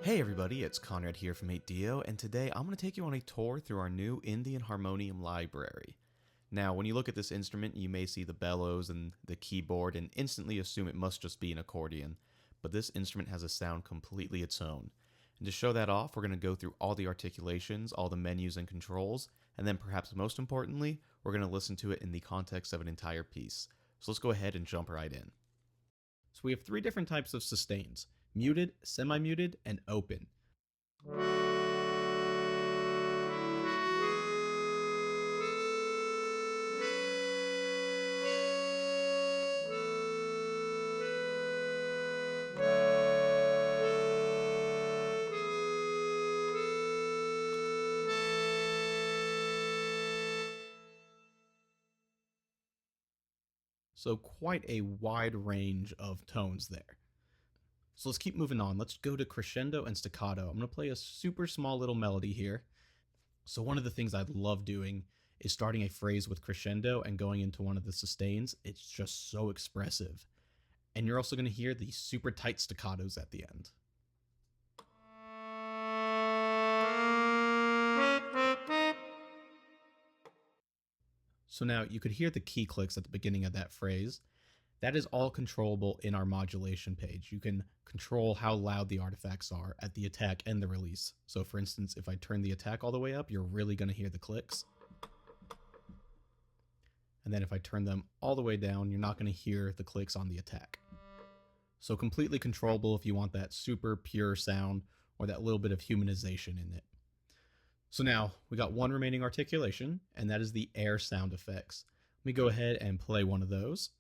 Hey everybody, it's Conrad here from 8Dio, and today I'm going to take you on a tour through our new Indian Harmonium library. Now, when you look at this instrument, you may see the bellows and the keyboard and instantly assume it must just be an accordion, but this instrument has a sound completely its own. And to show that off, we're going to go through all the articulations, all the menus and controls, and then perhaps most importantly, we're going to listen to it in the context of an entire piece. So let's go ahead and jump right in. So we have three different types of sustains: muted, semi-muted, and open. So quite a wide range of tones there. So let's keep moving on. Let's go to crescendo and staccato. I'm going to play a super small little melody here. So one of the things I love doing is starting a phrase with crescendo and going into one of the sustains. It's just so expressive. And you're also going to hear the super tight staccatos at the end. So now you could hear the key clicks at the beginning of that phrase. That is all controllable in our modulation page. You can control how loud the artifacts are at the attack and the release. So for instance, if I turn the attack all the way up, you're really going to hear the clicks. And then if I turn them all the way down, you're not going to hear the clicks on the attack. So completely controllable if you want that super pure sound or that little bit of humanization in it. So now we got one remaining articulation, and that is the air sound effects. Let me go ahead and play one of those.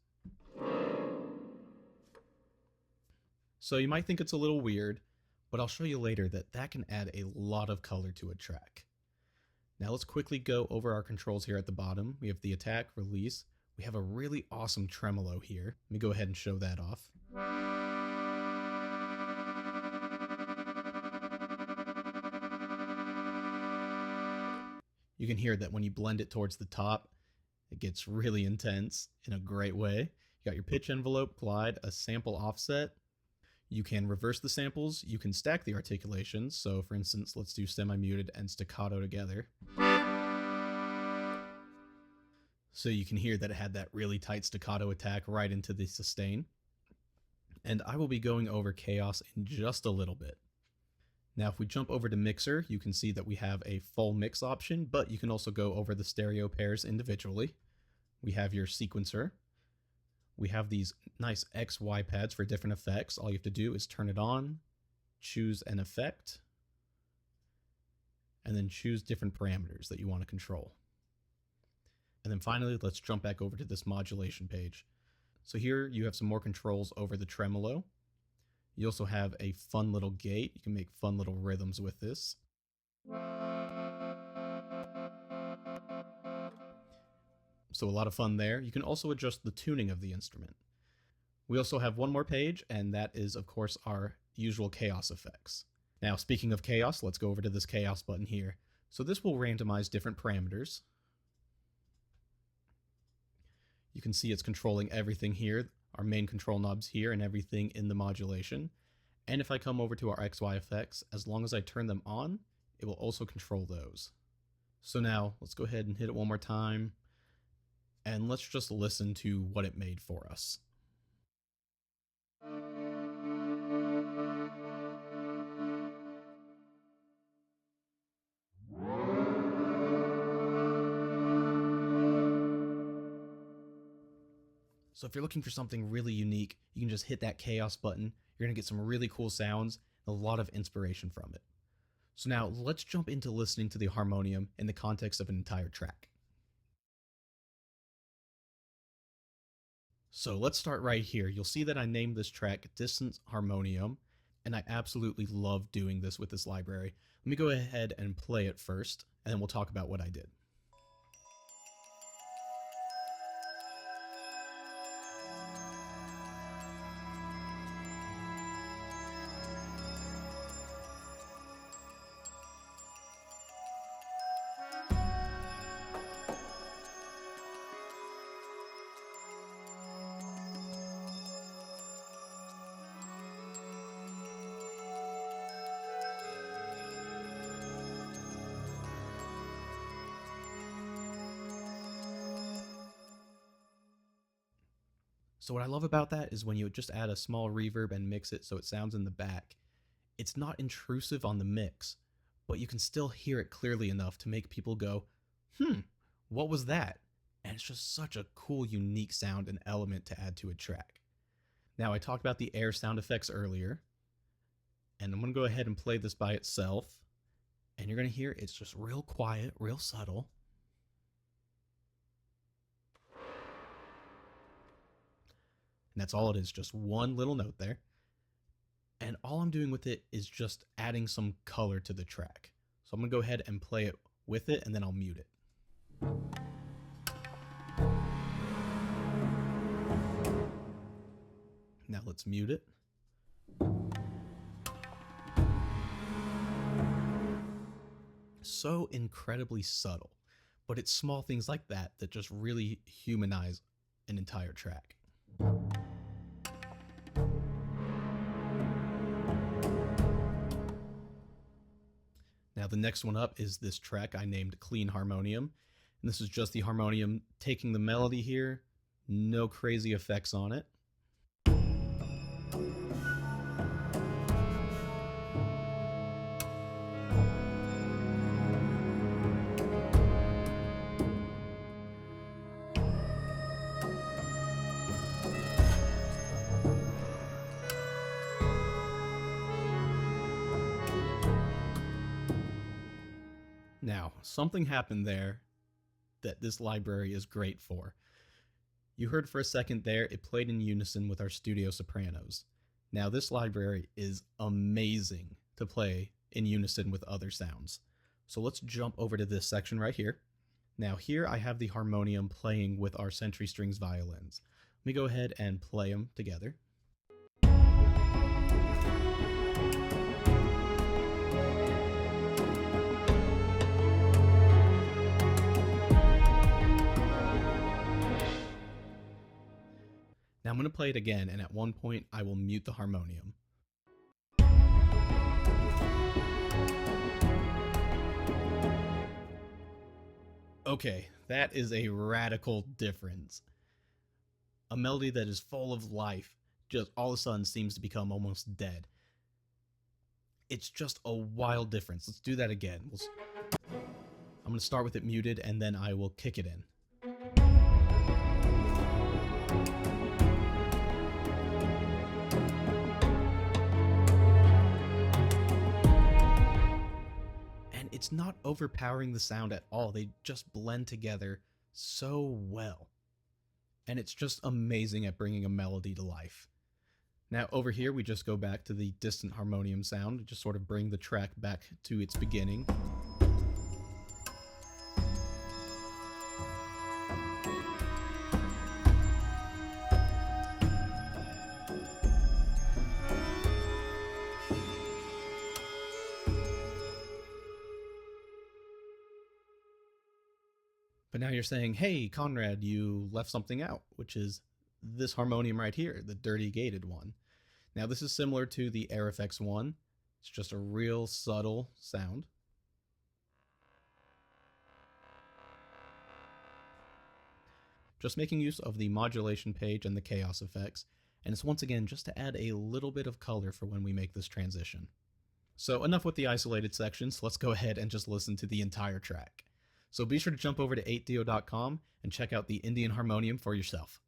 So you might think it's a little weird, but I'll show you later that that can add a lot of color to a track. Now let's quickly go over our controls here at the bottom. We have the attack, release. We have a really awesome tremolo here. Let me go ahead and show that off. You can hear that when you blend it towards the top, it gets really intense in a great way. You got your pitch envelope, glide, a sample offset. You can reverse the samples. You can stack the articulations. So for instance, let's do semi-muted and staccato together. So you can hear that it had that really tight staccato attack right into the sustain. And I will be going over chaos in just a little bit. Now, if we jump over to mixer, you can see that we have a full mix option, but you can also go over the stereo pairs individually. We have your sequencer. We have these nice XY pads for different effects. All you have to do is turn it on, choose an effect, and then choose different parameters that you want to control. And then finally, let's jump back over to this modulation page. So here you have some more controls over the tremolo. You also have a fun little gate. You can make fun little rhythms with this. So a lot of fun there. You can also adjust the tuning of the instrument. We also have one more page, and that is, of course, our usual chaos effects. Now, speaking of chaos, let's go over to this chaos button here. So this will randomize different parameters. You can see it's controlling everything here, our main control knobs here, and everything in the modulation. And if I come over to our XY effects, as long as I turn them on, it will also control those. So now, let's go ahead and hit it one more time. And let's just listen to what it made for us. So if you're looking for something really unique, you can just hit that chaos button. You're going to get some really cool sounds and a lot of inspiration from it. So now let's jump into listening to the harmonium in the context of an entire track. So let's start right here. You'll see that I named this track Distant Harmonium, and I absolutely love doing this with this library. Let me go ahead and play it first, and then we'll talk about what I did. So what I love about that is when you just add a small reverb and mix it so it sounds in the back, it's not intrusive on the mix, but you can still hear it clearly enough to make people go, what was that? And it's just such a cool, unique sound and element to add to a track. Now, I talked about the air sound effects earlier, and I'm going to go ahead and play this by itself, and you're going to hear it's just real quiet, real subtle. And that's all it is, just one little note there. And all I'm doing with it is just adding some color to the track. So I'm going to go ahead and play it with it, and then I'll mute it. Now let's mute it. So incredibly subtle, but it's small things like that that just really humanize an entire track. Now the next one up is this track I named Clean Harmonium, and this is just the harmonium taking the melody here, no crazy effects on it. Now, something happened there that this library is great for. You heard for a second there, it played in unison with our studio sopranos. Now, this library is amazing to play in unison with other sounds. So let's jump over to this section right here. Now, here I have the harmonium playing with our century strings violins. Let me go ahead and play them together. Now I'm going to play it again, and at one point I will mute the harmonium. Okay, that is a radical difference. A melody that is full of life just all of a sudden seems to become almost dead. It's just a wild difference. Let's do that again. I'm going to start with it muted, and then I will kick it in. It's not overpowering the sound at all. They just blend together so well. And it's just amazing at bringing a melody to life. Now over here, we just go back to the distant harmonium sound, just sort of bring the track back to its beginning. But now you're saying, hey, Conrad, you left something out, which is this harmonium right here, the dirty gated one. Now this is similar to the AirFX one. It's just a real subtle sound. Just making use of the modulation page and the chaos effects, and it's once again just to add a little bit of color for when we make this transition. So enough with the isolated sections, let's go ahead and just listen to the entire track. So be sure to jump over to 8Dio.com and check out the Indian Harmonium for yourself.